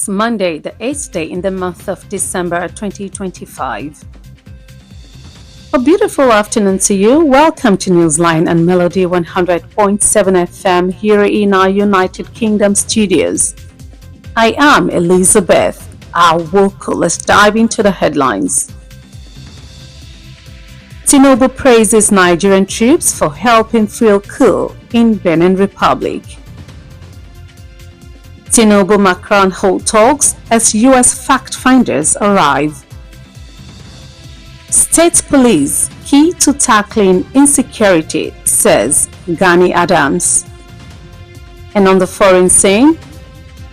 It's Monday, the 8th day in the month of December 2025. A beautiful afternoon to you. Welcome to Newsline and Melody 100.7 FM here in our United Kingdom studios. I am Elizabeth Awoku. Let's dive into the headlines. Tinubu praises Nigerian troops for helping fuel coup in Benin Republic. Tinubu-Macron hold talks as U.S. fact-finders arrive. State police key to tackling insecurity, says Gani Adams. And on the foreign scene,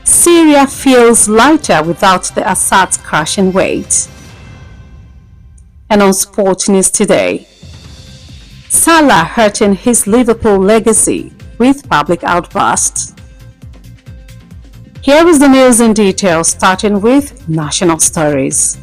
Syria feels lighter without the Assad's crushing weight. And on sport news today, Salah hurting his Liverpool legacy with public outbursts. Here is the news in detail, starting with national stories.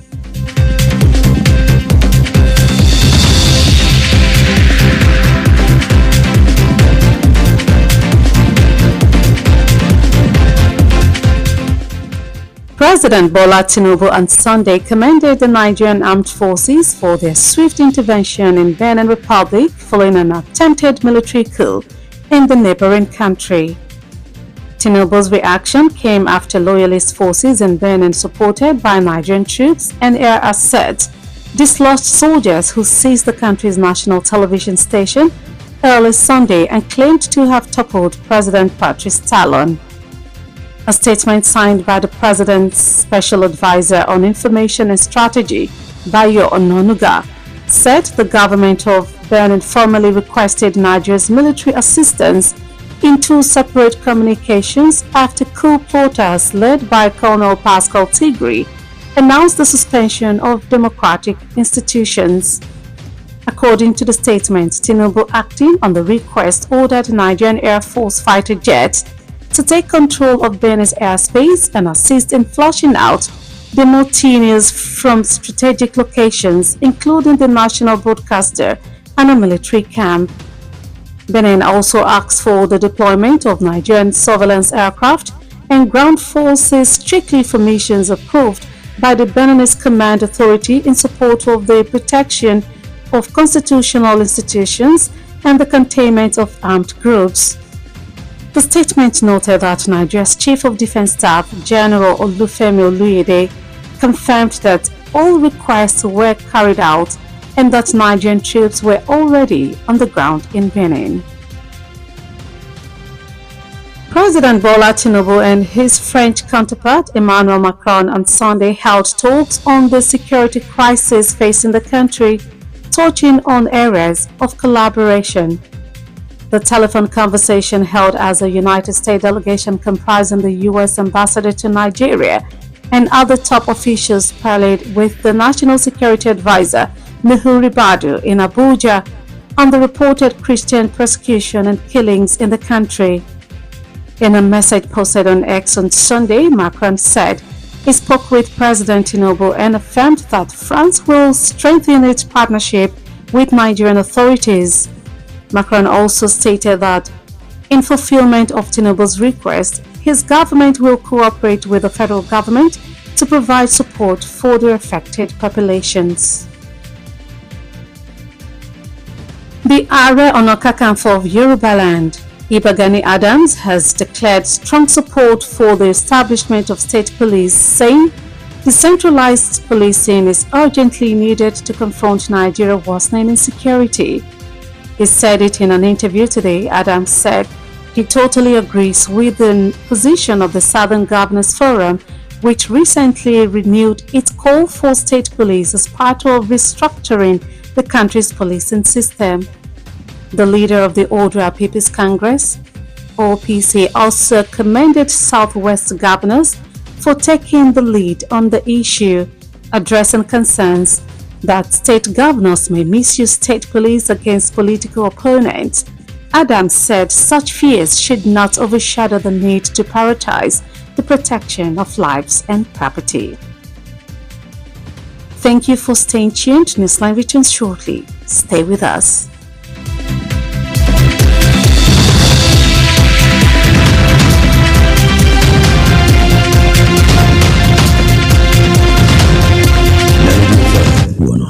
President Bola Tinubu on Sunday commended the Nigerian armed forces for their swift intervention in Benin Republic following an attempted military coup in the neighboring country. Tinubu's reaction came after loyalist forces in Benin supported by Nigerian troops and air assets dislodged soldiers who seized the country's national television station early Sunday and claimed to have toppled President Patrice Talon. A statement signed by the President's Special Advisor on Information and Strategy, Bayo Ononuga, said the government of Benin formally requested Nigeria's military assistance in two separate communications after coup plotters led by Colonel Pascal Tigri announced the suspension of democratic institutions. According to the statement, Tinubu, acting on the request, ordered Nigerian Air Force fighter jets to take control of Benin's airspace and assist in flushing out the mutineers from strategic locations, including the national broadcaster and a military camp. Benin also asked for the deployment of Nigerian surveillance aircraft and ground forces strictly for missions approved by the Beninese Command Authority in support of the protection of constitutional institutions and the containment of armed groups. The statement noted that Nigeria's Chief of Defense Staff, General Olufemi Oluyede, confirmed that all requests were carried out and that Nigerian troops were already on the ground in Benin. President Bola Tinubu and his French counterpart Emmanuel Macron on Sunday held talks on the security crisis facing the country, touching on areas of collaboration. The telephone conversation held as a United States delegation comprising the U.S. ambassador to Nigeria and other top officials parleyed with the National Security Advisor Nuhu Ribadu in Abuja on the reported Christian persecution and killings in the country. In a message posted on X on Sunday, Macron said he spoke with President Tinubu and affirmed that France will strengthen its partnership with Nigerian authorities. Macron also stated that, in fulfillment of Tinubu's request, his government will cooperate with the federal government to provide support for the affected populations. The Are Ona Kakanfo of Yorubaland, Gani Adams, has declared strong support for the establishment of state police, saying decentralized policing is urgently needed to confront Nigeria's worsening insecurity. He said it in an interview today. Adams said he totally agrees with the position of the Southern Governors Forum, which recently renewed its call for state police as part of restructuring the country's policing system. The leader of the Odua People's Congress, OPC, also commended Southwest governors for taking the lead on the issue, addressing concerns that state governors may misuse state police against political opponents. Adams said such fears should not overshadow the need to prioritize the protection of lives and property. Thank you for staying tuned. Newsline returns shortly. Stay with us.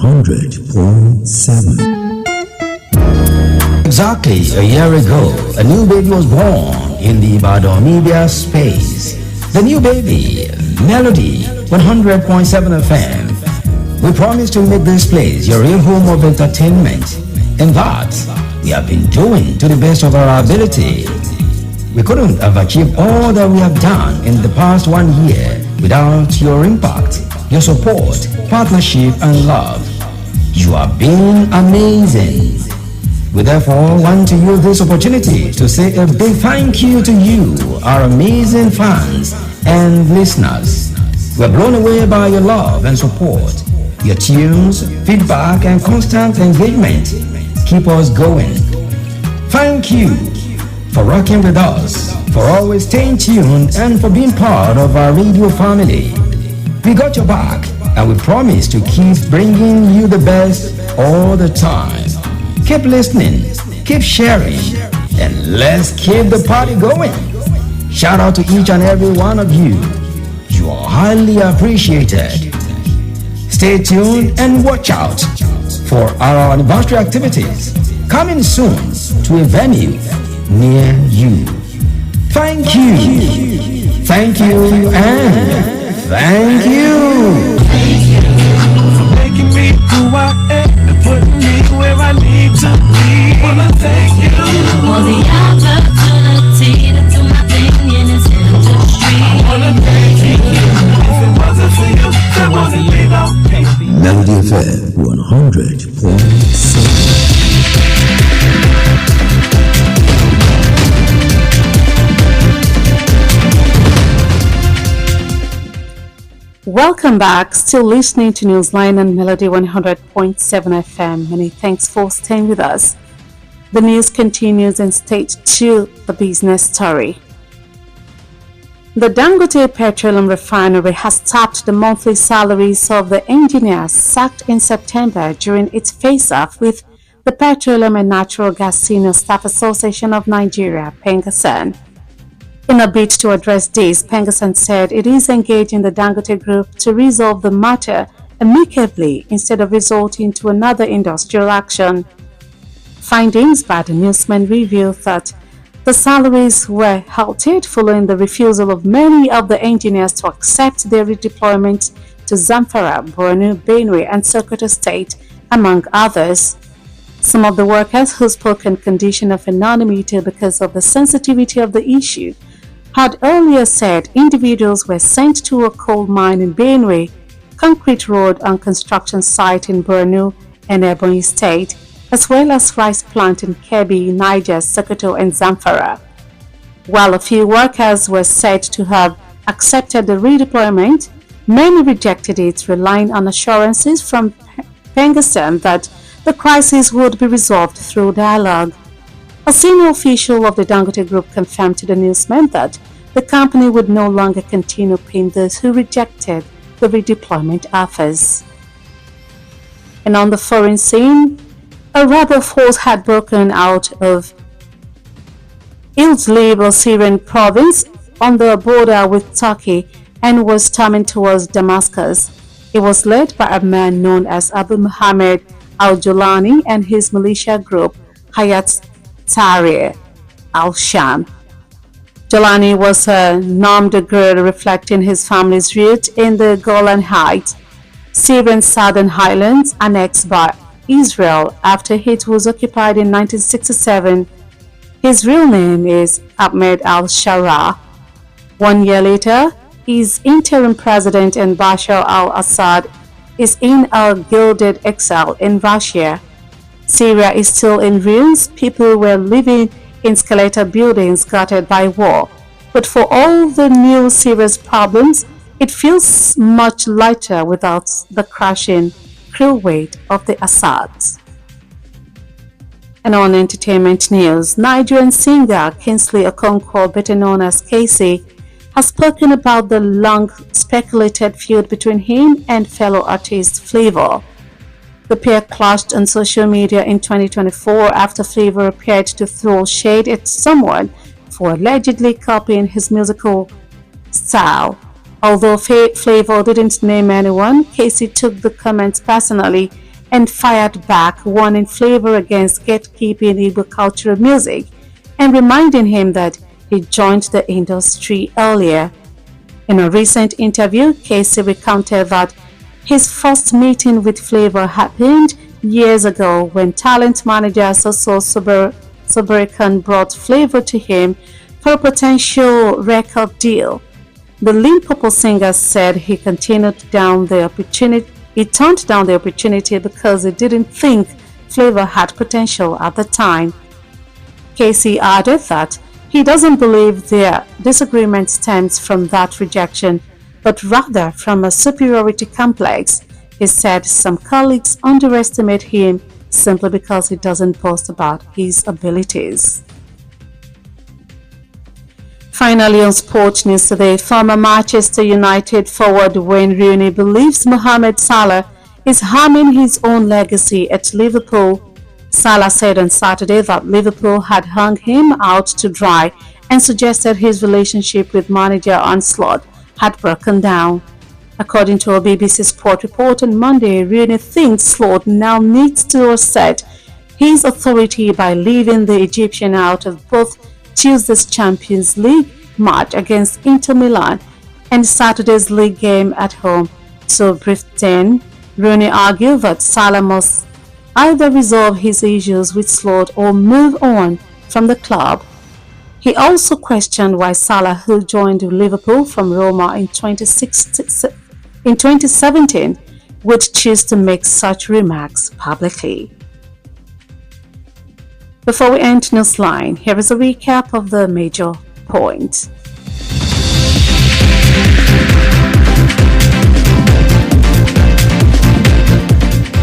100.7. Exactly a year ago, a new baby was born in the Ibadan media space. The new baby, Melody 100.7 FM. We promise to make this place your real home of entertainment. And that we have been doing to the best of our ability. We couldn't have achieved all that we have done in the past 1 year without your impact, your support, partnership, and love. You have been amazing. We therefore want to use this opportunity to say a big thank you to you, our amazing fans and listeners. We're blown away by your love and support, your tunes, feedback, and constant engagement. Keep us going. Thank you for rocking with us, for always staying tuned, and for being part of our radio family. We got your back, and we promise to keep bringing you the best all the time. Keep listening, keep sharing, and let's keep the party going. Shout out to each and every one of you. You are highly appreciated. Stay tuned and watch out for our anniversary activities coming soon to a venue near you. Thank you, and thank you. Making me who I am and putting me where I need to be. Wanna thank you for the opportunity to do my thing in this industry. I wanna thank you. If it wasn't for you, there wasn't me, no. Melody FM 100.7. Welcome back. Still listening to Newsline and Melody 100.7 FM. Many thanks for staying with us. The news continues in stage 2, the business story. The Dangote Petroleum Refinery has tapped the monthly salaries of the engineers sacked in September during its face-off with the Petroleum and Natural Gas Senior Staff Association of Nigeria, PENGASAN. In a bid to address this, PENGASAN said it is engaging the Dangote Group to resolve the matter amicably instead of resorting to another industrial action. Findings by the Newsline revealed that the salaries were halted following the refusal of many of the engineers to accept their redeployment to Zamfara, Borno, Benue, and Sokoto State, among others. Some of the workers who spoke on condition of anonymity because of the sensitivity of the issue had earlier said individuals were sent to a coal mine in Benue, concrete road and construction site in Borno and Ebonyi State, as well as rice plant in Kebbi, Niger, Sokoto, and Zamfara. While a few workers were said to have accepted the redeployment, many rejected it, relying on assurances from PENGASAN that the crisis would be resolved through dialogue. A senior official of the Dangote Group confirmed to the Newsman that the company would no longer continue paying those who rejected the redeployment offers. And on the foreign scene, a rebel force had broken out of Idlib, a Syrian province, on the border with Turkey and was storming towards Damascus. It was led by a man known as Abu Muhammad al-Julani and his militia group Hayat Tahrir al-Sham. Julani was a armed guerrilla reflecting his family's root in the Golan Heights, Syrian southern highlands annexed by Israel after it was occupied in 1967. His real name is Ahmed al-Shara. 1 year later, his interim president and Bashar al-Assad is in a gilded exile in Russia. Syria is still in ruins. People were living in skeletal buildings gutted by war. But for all the new serious problems, it feels much lighter without the crushing, cruel weight of the Assads. And on entertainment news, Nigerian singer Kingsley Okonkwo, better known as Casey, has spoken about the long speculated feud between him and fellow artist Flavour. The pair clashed on social media in 2024 after Flavour appeared to throw shade at someone for allegedly copying his musical style. Although Flavour didn't name anyone, Casey took the comments personally and fired back, warning Flavour against gatekeeping Igbo cultural music and reminding him that he joined the industry earlier. In a recent interview, Casey recounted that his first meeting with Flavour happened years ago when talent manager Soso Soberikan brought Flavour to him for a potential record deal. The Limpopo singer said he turned down the opportunity because he didn't think Flavour had potential at the time. Casey added that he doesn't believe their disagreement stems from that rejection, but rather from a superiority complex. He said some colleagues underestimate him simply because he doesn't boast about his abilities. Finally, on sports news today, former Manchester United forward Wayne Rooney believes Mohamed Salah is harming his own legacy at Liverpool. Salah said on Saturday that Liverpool had hung him out to dry and suggested his relationship with manager Arne Slot had broken down. According to a BBC Sport report on Monday, Rooney thinks Slot now needs to assert his authority by leaving the Egyptian out of both Tuesday's Champions League match against Inter Milan and Saturday's league game at home to Brighton. Rooney argued that Salah must either resolve his issues with Slot or move on from the club. He also questioned why Salah, who joined Liverpool from Roma in 2017, would choose to make such remarks publicly. Before we end Newsline, here is a recap of the major points.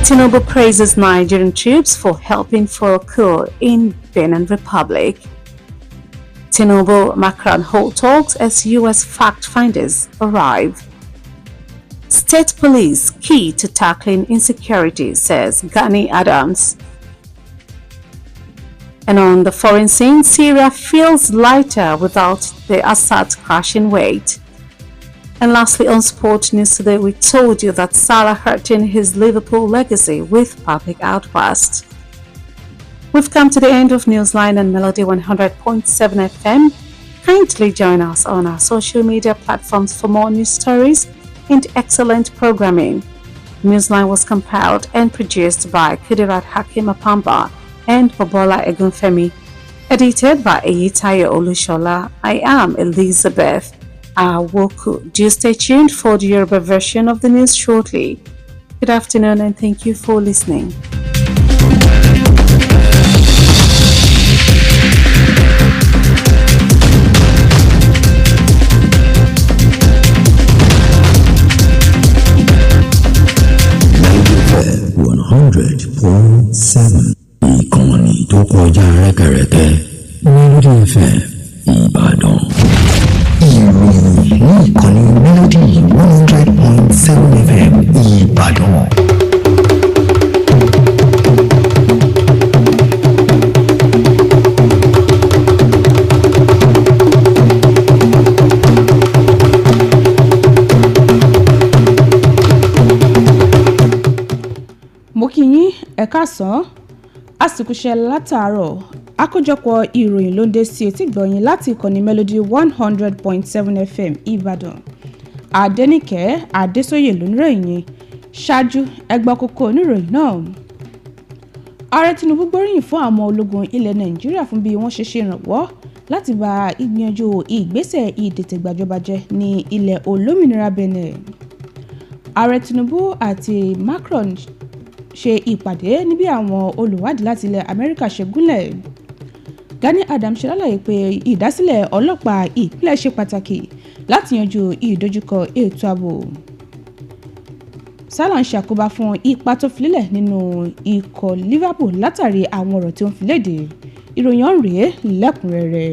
Tinubu praises Nigerian troops for helping for a coup in Benin Republic. Tinubu Macron hold talks as U.S. fact-finders arrive. State police key to tackling insecurity, says Gani Adams. And on the foreign scene, Syria feels lighter without the Assad crushing weight. And lastly, on sports news today, we told you that Salah hurting his Liverpool legacy with public outburst. We've come to the end of Newsline and Melody 100.7 FM. Kindly join us on our social media platforms for more news stories and excellent programming. Newsline was compiled and produced by Kudirat Hakim Apamba and Bobola Egunfemi. Edited by Eyitayo Olushola. I am Elizabeth Awoku. Do stay tuned for the Yoruba version of the news shortly. Good afternoon and thank you for listening. FM 100.7 ìkànnì tó kọjá rẹ́kẹrẹ́kẹ́ Melody FM Ìbàdàn. Ìròyìn ní ìkànnì Melody 100.7 FM Ìbàdàn. Mo kí yín ẹ káàsán àsìkò iṣẹ́ látàárọ̀ àkójọpọ̀ ìròyìn ló ń dé sí etí gbọ̀yìn láti ìkànnì Melody 100.7 FM Ìbàdàn. Adenike Adesoye ló ń ròyìn ṣáájú ẹgbẹ́ kókó oníròyìn náà. Ààrẹ Tinubu gbóríyìn fún àwọn ológun ilẹ̀ Nàìjíríà fún bí wọ́n ṣe ìrànwọ́ láti bá ìgbìyànjú ìgbésẹ̀ ìdìtẹ̀gbàjọba jẹ́ ní ilẹ̀ olómìnira Benin. Ààrẹ Tinubu àti Macron ṣe ìpàdé níbi àwọn olùwádìí láti ilẹ̀ Amẹ́ríkà ṣe gúnlẹ̀. Gani Adams ṣe lálàyé pé ìdásílẹ̀ ọlọ́pàá ìpínlẹ̀ ṣe pàtàkì láti yanjú ìdojúkọ ètò ààbò. Salah ń ṣàkóbá fún ipa tó filẹ̀ nínú ikọ̀ Liverpool látàrí àwọn ọ̀rọ̀ tí ó ń fi léde. Ìròyìn ọ̀hún rèé lẹ́kùnrẹ́rẹ́.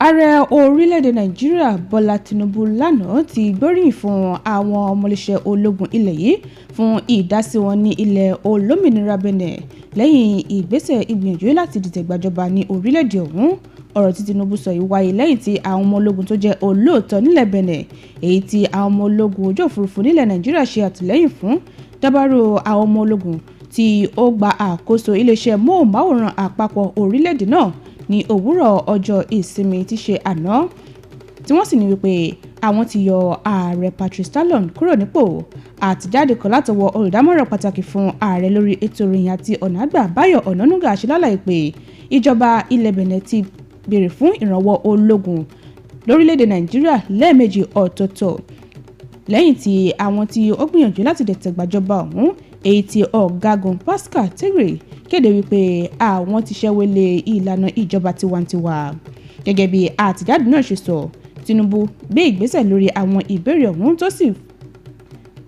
Ààrẹ orílẹ̀-èdè Nàìjíríà Bọ́lá Tinubu lánàá ti gbóríyìn fún àwọn ọmọléṣẹ́ ológun ilẹ̀ yìí fún ìdásí wọn ní ilẹ̀ olómìnira Benin lẹ́yìn ìgbésẹ̀ ìgbìyànjú láti dìtẹ̀gbàjọba ní orílẹ̀-èdè ọ̀hún. ọ̀rọ̀ tí Tinubu sọ yìí wáyé lẹ́yìn tí àwọn ọmọ ológun tó jẹ́ olóòótọ́ nílẹ̀ Benin èyí tí àwọn ọmọ ológun ojú òfurufú nílẹ̀ Nàìjíríà ṣe àtìlẹ́yìn fún dábàrò àwọn ọmọ ológun tí ó gba àkóso iléeṣẹ́ móhùnmáwòrán àpapọ̀ orílẹ̀-èdè náà ní òwúrọ̀ ọjọ́ ìsinmi tí ṣe àná tí wọ́n sì ní wípé àwọn ti yọ ààrẹ Patrice Talon kúrò nípò. Àtìjáde kan látọwọ́ olùdámọ̀ràn pàtàkì fún ààrẹ lórí ètò ìròyìn àti ọ̀nà àgbà Báyọ̀ Ọ̀nànúgà ṣe lálàyé pé ìjọba ilẹ̀ Benin ti béèrè fún ìrànwọ́ ológun lórílẹ̀‐èdè Nàìjíríà lẹ́ẹ̀mejì ọ̀tọ̀ọ̀tọ̀ lẹ́yìn tí àwọn tí ó gbìyànjú láti dẹ̀tẹ̀ gbàjọba ọ̀hún èyí tí ọ̀gágun Pascal Tigre kéde wípé àwọn ti ṣẹ́wélé ìlànà ìjọba tiwantiwa. Gẹ́gẹ́ bí àtìjáde náà ṣe sọ, Tinubu gbé ìgbésẹ̀ lórí àwọn ìbéèrè ọ̀hún tó sì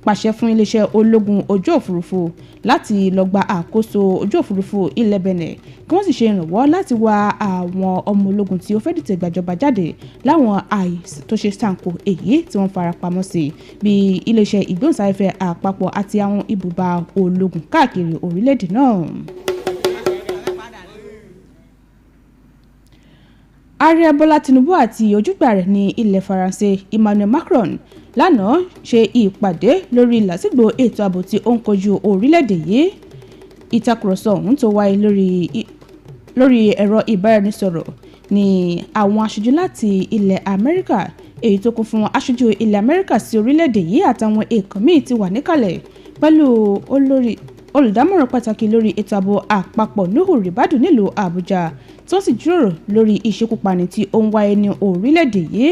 pàṣẹ fún iléeṣẹ́ ológun ojú òfurufú láti lọ gba àkóso ojú òfurufú ilẹ̀ Benin kí wọ́n sì ṣe ìrànwọ́ láti wá àwọn ọmọ ológun tí ó fẹ́ dìtẹ̀ gbàjọba jáde láwọn àìsí tó ṣe sànkó èyí tí wọ́n fara pamọ́ sí bí iléeṣẹ́ ìgbóhùnsáfẹ́fẹ́ àpapọ̀ àti àwọn ibùba ológun káàkiri orílẹ̀-èdè náà. Ààrẹ Bọ́lá Tinubu àti ojúgbà rẹ̀ ní ilẹ̀ Faransé Emmanuel Macron lánàá ṣe ìpàdé lórí làásìgbò ètò ààbò tí ó ń kojú orílẹ̀-èdè yìí. Ìtakùrọ̀sọ ọ̀hún tó wáyé lórí ẹ̀rọ ìbáraẹnisọ̀rọ̀ ní àwọn aṣojú láti ilẹ̀ Amẹ́ríkà èyí tó kún fún aṣojú ilẹ̀ Amẹ́ríkà sí orílẹ̀-èdè yìí àtàwọn èèkàn míì ti wà níkàlẹ̀ pẹ̀lú olùdámọ̀ràn pàtàkì lórí ètò ààbò àpapọ̀ Nuhu Ribadu nílùú Àbújá tó sì jíròrò lórí ìṣekúpani tí ó ń wáyé ní orílẹ̀-èdè yìí.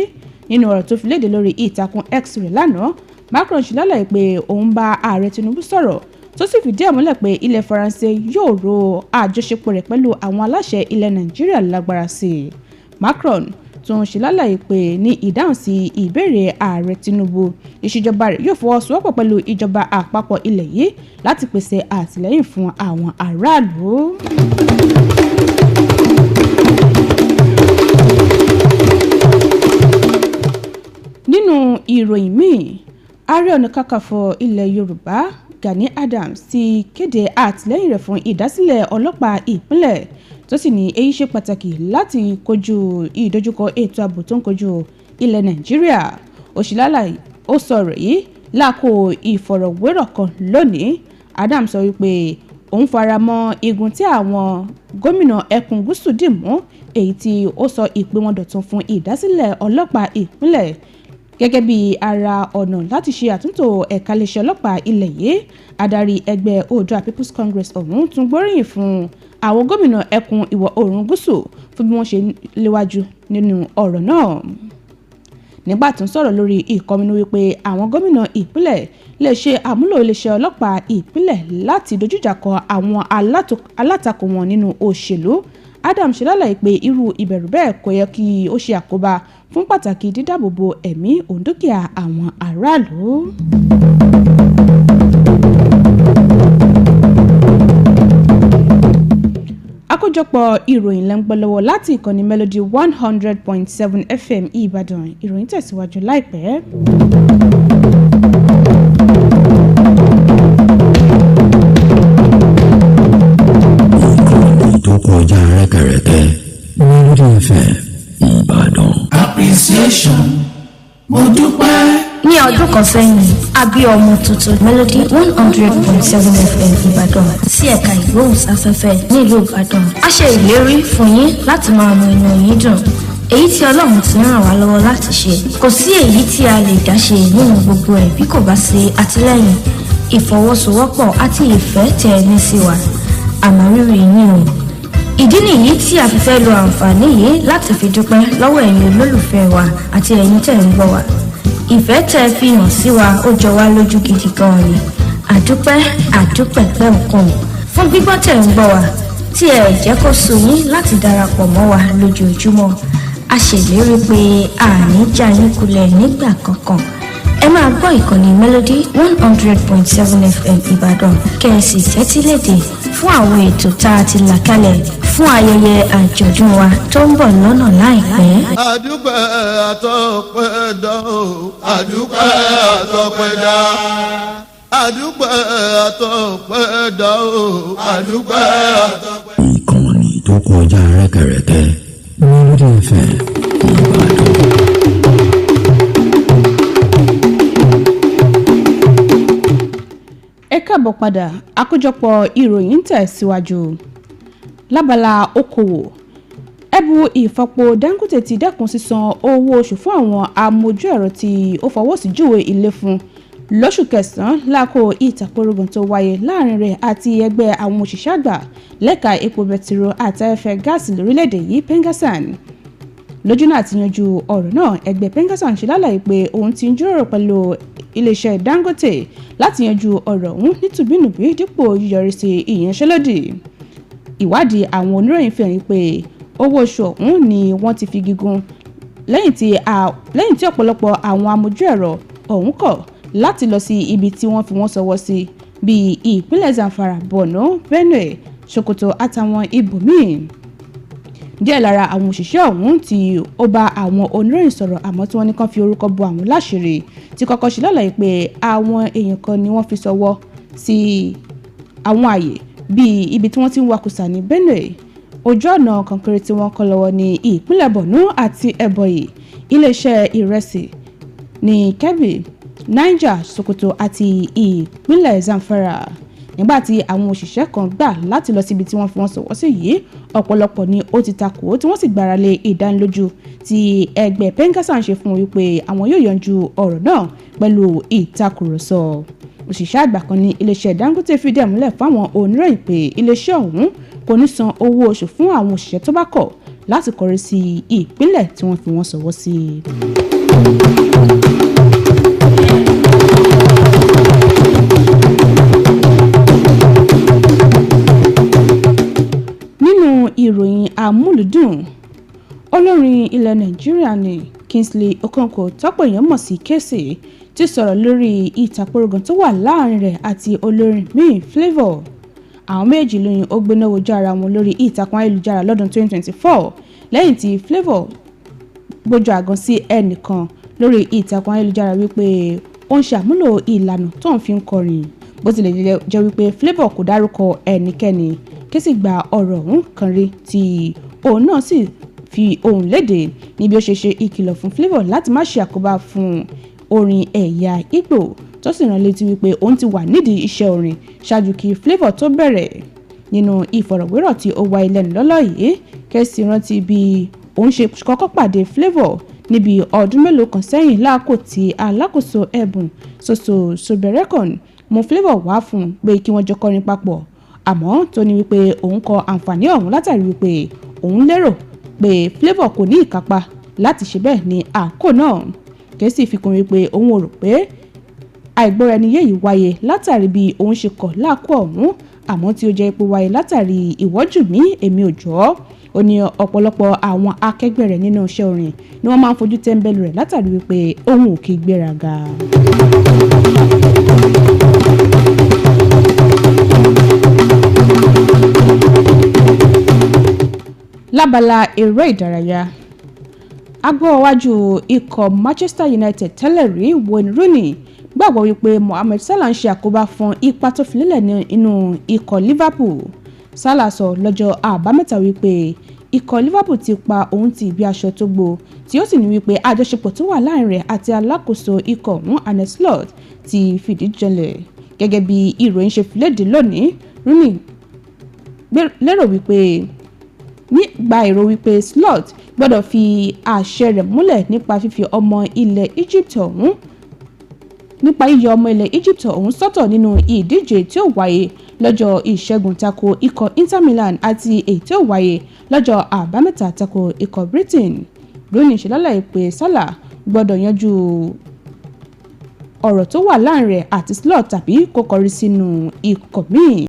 Nínú ọ̀rọ̀ tó fi léde lórí ìtàkùn X rẹ̀ lánàá, Macron ṣe lálàyé pé òun bá ààrẹ Tinubu sọ̀rọ̀ tó sì fìdí ẹ̀ múlẹ̀ pé ilẹ̀ Faransé yóò ro àjọṣepọ̀ rẹ̀ pẹ̀lú àwọn aláṣẹ ilẹ̀ Nàìjíríà lágbára sí i. Macron tó ń ṣe lálàyé pé ní ìdáhùn sí ìbéèrè ààrẹ Tinubu ìṣèjọba rẹ̀ yóò fọwọ́sowọ́pọ̀ pẹ̀lú ìjọba àpapọ̀ ilẹ̀ yìí láti pèsè àtìlẹ́yìn fún àwọn aráàlú. Nínú ìròyìn míì, Ààrẹ Ọ̀nà Kakanfò ilẹ̀ Yorùbá Gani Adams ti kéde àtìlẹ́yìn rẹ̀ fún ìdásílẹ̀ ọlọ́pàá ìpínlẹ̀ tó sì ní èyí ṣe pàtàkì láti kojú ìdojúkọ ètò ààbò tó ń kojú ilẹ̀ Nàìjíríà. Ó sọ̀rọ̀ yìí lákò ìfọ̀rọ̀wérọ̀ kan lónìí. Adams sọ wípé òun fara mọ́ igun tí àwọn gómìnà ẹkùn gúúsù dì mú èyí tí ó sọ ìpè wọn dọ̀tun fún ìdásílẹ̀ ọlọ́pàá ìpínlẹ̀ gẹ́gẹ́ bí ara ọ̀nà láti ṣe àtúntò ẹ̀ka iléeṣẹ́ ọlọ́pàá ilẹ̀ yìí. Adarí ẹgbẹ́ Oòduà People's Congress ọ̀hún tún gbóríyìn fún àwọn gómìnà ẹkùn ìwọ̀ oòrùn gúúsù fún bí wọ́n ṣe léwájú nínú ọ̀rọ̀ náà. Nígbà tó ń sọ̀rọ̀ lórí ìkọminú wípé àwọn gómìnà ìpínlẹ̀ lè ṣe àmúlò iléeṣẹ́ ọlọ́pàá ìpínlẹ̀ láti dojújà kọ àwọn alátakò wọn nínú òṣèlú, Adams ṣe lálàyé pé irú ìbẹ̀rù bẹ́ẹ̀ kò yẹ kí ó ṣe àkóbá fún pàtàkì dídáàbòbò ẹ̀mí òǹdókìá àwọn aráàlú. Àkójọpọ̀ ìròyìn lẹ́ ń gbọ́ lọ́wọ́ láti ìkànnì Melody 100.7 FM Ìbàdàn. Ìròyìn tẹ̀síwájú láìpẹ́. Ìkànnì tó kọjá rẹ́kẹrẹ́kẹ́ Melody FM Ìbàdàn. Appreciation, mo dúpẹ́. Ní ọdún kan sẹ́yìn, a bí ọmọ tuntun Melody 100.7 FM Ìbàdàn sí ẹ̀ka ìgbóhùnsáfẹ́fẹ́ nílùú Ìbàdàn. A ṣe ìlérí fún yín láti máa mú inú yín dùn. Èyí tí Ọlọ́run ti ràn wá lọ́wọ́ láti ṣe. Kò sí èyí tí a lè dá ṣe nínú gbogbo ẹ̀ bí kò bá sí àtìlẹ́yìn, ìfọwọ́sowọ́pọ̀ àti ìfẹ́ tẹ́ ẹ ní sí wa. Àmọ́ rírì yín o. Ìdí nìyí tí a fi fẹ́ lo àǹfààní yìí láti fi dúpẹ́ lọ́wọ́ ẹ̀yin olólùfẹ́ wa àti ẹ̀yin tẹ́ ń gbọ́ wa. Ìfẹ́ tẹ́ fi hàn sí wa ó jọ wá lójú gidi gan ni. Àdúpẹ́ pẹ́ òkun fún gbígbọ́ tẹ́ ń gbọ́ wa tí ẹ jẹ́ kó sú yín láti darapọ̀ mọ́ wa lójoojúmọ́. A ṣèlérí pé àní já yín kulẹ̀ nígbà kankan. Ẹ máa gbọ́ ìkànnì Melody 100.7 FM Ìbàdàn kẹ́ẹ̀sì tẹ́tílédè fún àwọn ètò tá a ti là kalẹ̀ fún ayẹyẹ àjọ̀dún wa tó ń bọ̀ lọ́nà láìpẹ́. Àdúpẹ́ àtọpẹ́dá o, àdúpẹ́ àtọpẹ́dá, àdúpẹ́ àtọpẹ́dá o, àdúpẹ́ àtọpẹ́dá. Ìkànnì tó kọjá rẹ́kẹrẹ́kẹ́ Melody FM Ìbàdàn. Ẹ káàbọ̀ padà, àkójọpọ̀ ìròyìn ń tẹ̀síwájú. Lábala okòwò, ẹ̀bù ìfọpo Dangote ti dẹ́kun sísan owó oṣù fún àwọn amójú ẹ̀rọ tí ó fọwọ́ sí júwe ilé fún lóṣù kẹsàn-án lákò ìtàkùrọ̀gùn tó wáyé láàrin rẹ̀ àti ẹgbẹ́ àwọn òṣìṣẹ́ àgbà lẹ́ka epo bẹtiró àti afẹ́fẹ́ gáàsì lórílẹ̀‐èdè yìí Pengassan. Lójúnà àti yanjú ọ̀rọ̀ náà, ẹgbẹ́ Pengassan ṣe lálàyé pé òun ti ń jíròrò pẹ̀lú iléeṣẹ́ Dangote láti yanjú ọ̀rọ̀ ọ̀hún nítùbínùbí dípò yíyọrí sí ìyanṣẹ́lódì. Ìwádìí àwọn oníròyìn fi hàn pé owó oṣù ọ̀hún ni wọ́n ti fi gígùn lẹ́yìn tí ọ̀pọ̀lọpọ̀ àwọn amójú ẹ̀rọ ọ̀hún kọ̀ láti lọ sí ibi tí wọ́n fi wọ́n sọwọ́ sí bíi ìpínlẹ̀ Zamfara, Borno, Benue, Sokoto àtàwọn ibòmíì. Díẹ̀ lára àwọn òṣìṣẹ́ ọ̀hún tí ó bá àwọn oníròyìn sọ̀rọ̀ àmọ́ tí wọ́n ní kàn fi orúkọ bo àwọn láṣìírí ti kọ́kọ́ ṣe lálàyé pé àwọn èèyàn kan ni wọ́n fi sọwọ́ sí àwọn àyè bíi ibi tí wọ́n ti ń wakùsà ní Benue, ojú ọ̀nà kankéré tí wọ́n kọ́ lọ́wọ́ ní ìpínlẹ̀ Borno àti Ebonyi, iléeṣẹ́ ìrẹsì ní Kebbi, Niger, Sokoto àti ìpínlẹ̀ Zamfara. Nígbàtí àwọn òṣìṣẹ́ kan gbà láti lọ síbi tí wọ́n fi wọ́n sọwọ́ sí yìí, ọ̀pọ̀lọpọ̀ ni ó ti takò tí wọ́n sì gbára lé ìdánilójú tí ẹgbẹ́ Pengassan ṣe fún wípé àwọn yóò yanjú ọ̀rọ̀ náà pẹ̀lú ìtakùrọ̀sọ. Òṣìṣẹ́ àgbà kan ní iléeṣẹ́ Dangote fìdí ẹ̀ múlẹ̀ fáwọn oníròyìn pé iléeṣẹ́ ọ̀hún kò ní san owó oṣù fún àwọn òṣìṣẹ́ tó bá kọ̀ láti kọrí sí ìpínlẹ̀ tí wọ́n fi wọ́n sọwọ́ sí. Nínú ìròyìn amúlùdùn, olórin ilẹ̀ Nàìjíríà ní Kingsley Okonkwo tọ́pọ̀ èèyàn mọ̀ sí Kcee ti sọ̀rọ̀ lórí ìtàkùrọ̀gàn tó wà láàrin rẹ̀ àti olórin míì Flavour. Àwọn méjì lóyún ó gbéná wojú ara wọn lórí ìtàkùn ayélujára lọ́dún 2024 lẹ́yìn tí Flavour gbójú àgàn sí ẹnìkan lórí ìtàkùn ayélujára wípé ó ń ṣàmúlò ìlànà tó ń fi ń kọrin. Bó tilẹ̀ jẹ́ wípé Flavour kò dárúkọ ẹnikẹ́ni, Kcee gba ọ̀rọ̀ ọ̀hún kan rí tí òun náà sì fi ohùn léde níbi ó ṣe ìkìlọ̀ fún Flavour láti má ṣe àkóbá fún orin ẹ̀yà Igbo tó sì rán létí wípé òun ti wà nídìí iṣẹ́ orin ṣáájú kí Flavour tó bẹ̀rẹ̀. Nínú ìfọ̀rọ̀wérọ̀ tí ó wáyé lẹ́nu lọ́lọ́ yìí, Kcee rántí bí òun ṣe kọ́kọ́ pàdé Flavour níbi ọdún mélòó kan sẹ́yìn láàkó tí alákòóso ẹ̀bùn Soso Soberekon mú Flavour wá fún un pé kí wọ́n jọ kọrin papọ̀, àmọ́ tó ní wípé òun kọ àǹfààní ọ̀hún látàrí wípé òun lérò pé Flavour kò ní ìkápá láti ṣe bẹ́ẹ̀ ní àkókò náà. Kcee fi kún wípé òun ò rò pé àìgbọ́ra-ẹni-yé yìí wáyé látàrí bí òun ṣe kọ̀ láàkó ọ̀hún, àmọ́ tí ó jẹ́ ipò wáyé látàrí ìwọ́jú mi èmi ò jọ́. Ó ní ọ̀pọ̀lọpọ̀ àwọn akẹgbẹ́ rẹ̀ nínú iṣẹ́ orin ni wọ́n máa ń fojú tẹ́ńbẹ́lú rẹ̀ látàrí wípé òun ò kì í gbéraga. Lábala eré ìdárayá, agbọ́wájú ikọ̀ Manchester United tẹ́lẹ̀ rí Wayne Rooney gbàgbọ́ wípé Mohamed Salah ń ṣe àkóbá fún ipa tó fi lélẹ̀ nínú ikọ̀ Liverpool. Salah sọ lọ́jọ́ àbámẹ́ta wípé ikọ̀ Liverpool ti pa òun ti bí aṣọ tó gbó, tí ó sì ní wípé àjọṣepọ̀ tó wà láàrin rẹ̀ àti alákòóso ikọ̀ ọ̀hún Arne Slot ti fìdí jẹlẹ̀. Gẹ́gẹ́ bí ìròyìn ṣe fi léde lónìí, Rooney lérò wípé gba èrò wípé Slot gbọ́dọ̀ fi àṣẹ rẹ̀ múlẹ̀ nípa fífi ọmọ ilẹ̀ Egypt ọ̀hún nípa yíyọ ọmọ ilẹ̀ Egypt ọ̀hún sọ́tọ̀ nínú ìdíje tí ó wáyé lọ́jọ́ ìṣẹ́gun tako ikọ̀ Inter Milan àti èyí tí ó wáyé lọ́jọ́ àbámẹ́ta tako ikọ̀ Britain. Rooney ṣe lálàyé pé Salah gbọ́dọ̀ yanjú ọ̀rọ̀ tó wà láàrin rẹ̀ àti Slot tàbí kó kọrí sínú ikọ̀ míì.